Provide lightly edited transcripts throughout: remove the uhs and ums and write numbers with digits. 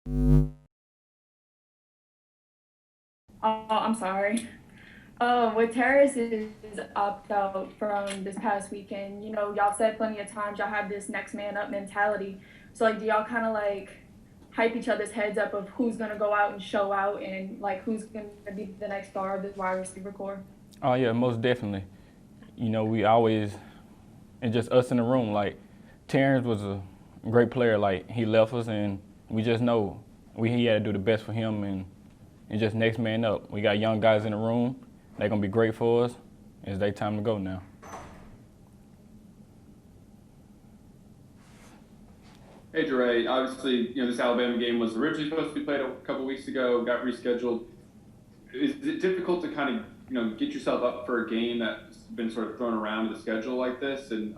Oh, I'm sorry. With Terrace is opt out from this past weekend, y'all said plenty of times y'all have this next man up mentality. So like, do y'all kind of like hype each other's heads up of who's gonna go out and show out and like who's gonna be the next star of this wide receiver core? Oh yeah, most definitely. We always, and just us in the room. Like Terrence was a great player. Like he left us, and we just know he had to do the best for him, and just next man up. We got young guys in the room. They're gonna be great for us. It's their time to go now. Hey, Jaray. Obviously, this Alabama game was originally supposed to be played a couple weeks ago, got rescheduled. Is it difficult to kind of, get yourself up for a game that's been sort of thrown around in the schedule like this, and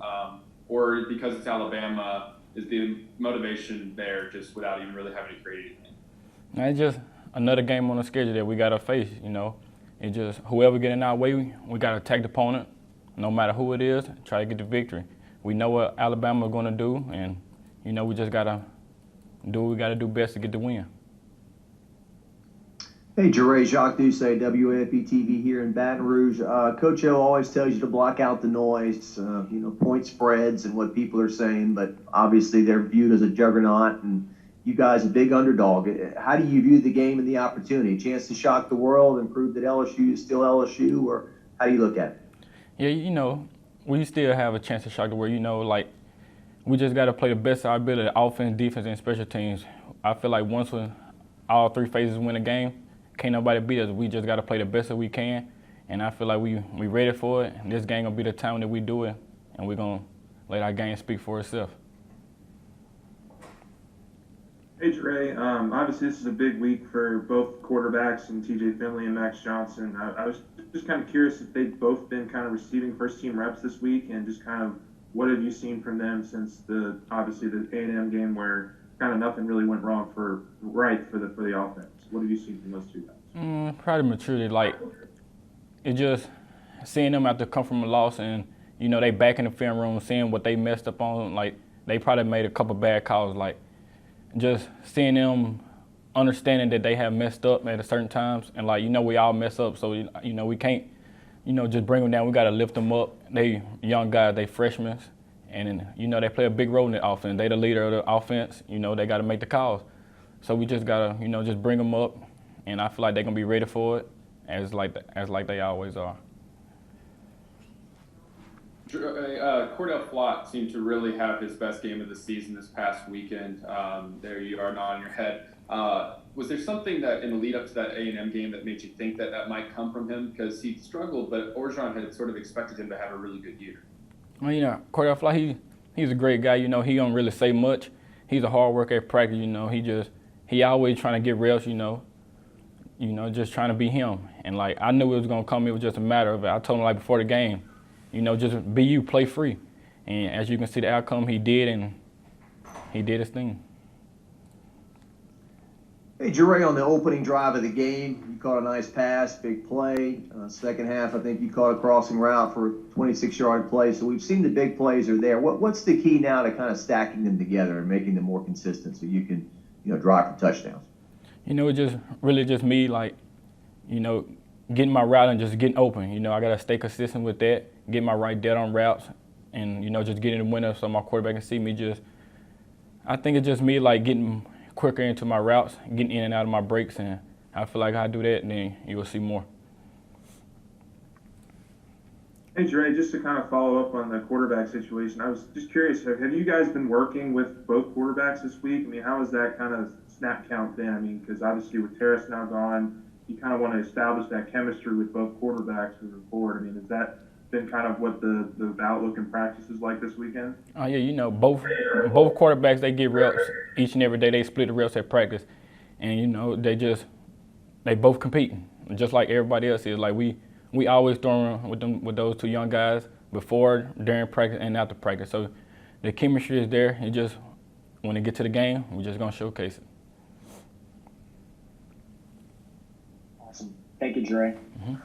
or because it's Alabama, is the motivation there just without even really having to create anything? Now, it's just another game on the schedule that we gotta face. It just whoever get in our way, we gotta attack the opponent, no matter who it is, try to get the victory. We know what Alabama is gonna do, and we just gotta do what we gotta do best to get the win. Hey, Jaray, Jacques Doucet, WAFB-TV here in Baton Rouge. Coach O always tells you to block out the noise, point spreads and what people are saying, but obviously they're viewed as a juggernaut, and you guys a big underdog. How do you view the game and the opportunity? A chance to shock the world and prove that LSU is still LSU, or how do you look at it? Yeah, we still have a chance to shock the world. We just got to play the best of our ability, offense, defense, and special teams. I feel like once all three phases win a game, can't nobody beat us. We just got to play the best that we can, and I feel like we ready for it. And this game gonna be the time that we do it, and we're gonna let our game speak for itself. Hey, Jaray. Obviously, this is a big week for both quarterbacks and TJ Finley and Max Johnson. I was just kind of curious if they've both been kind of receiving first-team reps this week, and just kind of what have you seen from them since obviously the A&M game where kind of nothing really went wrong for the offense. What have you seen from those two guys? Probably maturity. Like it just seeing them after come from a loss, and they back in the film room, seeing what they messed up on. Like they probably made a couple bad calls. Like just seeing them understanding that they have messed up at a certain times, and we all mess up, so we can't just bring them down. We got to lift them up. They young guys, they freshmen, and they play a big role in the offense. They the leader of the offense. They got to make the calls. So we just gotta just bring them up, and I feel like they're gonna be ready for it, as like they always are. Cordell Flott seemed to really have his best game of the season this past weekend. There you are nodding your head. Was there something that in the lead up to that A&M game that made you think that might come from him? Because he struggled, but Orgeron had sort of expected him to have a really good year. Well, Cordell Flott, he's a great guy. He don't really say much. He's a hard worker at practice. He always trying to get reps. Just trying to be him. And I knew it was gonna come. It was just a matter of it. I told him before the game, just be you, play free. And as you can see, the outcome he did, and he did his thing. Hey, Jaray, on the opening drive of the game, you caught a nice pass, big play. Second half, I think you caught a crossing route for a 26-yard play. So we've seen the big plays are there. What's the key now to kind of stacking them together and making them more consistent so you can, drive for touchdowns? It just really just me, getting my route and just getting open. I got to stay consistent with that, get my right dead on routes, and, just getting the winner so my quarterback can see me. I think it's just me, getting quicker into my routes, getting in and out of my breaks, and I feel like I do that, and then you will see more. Hey, Jaray, just to kind of follow up on the quarterback situation, I was just curious, have you guys been working with both quarterbacks this week? I mean, how has that kind of snap count been? I mean, because obviously with Terrace now gone, you kind of want to establish that chemistry with both quarterbacks moving forward. I mean, has that been kind of what the outlook and practice is like this weekend? Oh yeah, both quarterbacks, they get reps each and every day. They split the reps at practice, and they both competing just like everybody else is. We always throwing with those two young guys before, during practice, and after practice. So the chemistry is there. It just when they get to the game, we're just gonna showcase it. Awesome. Thank you, Jaray. Mm-hmm.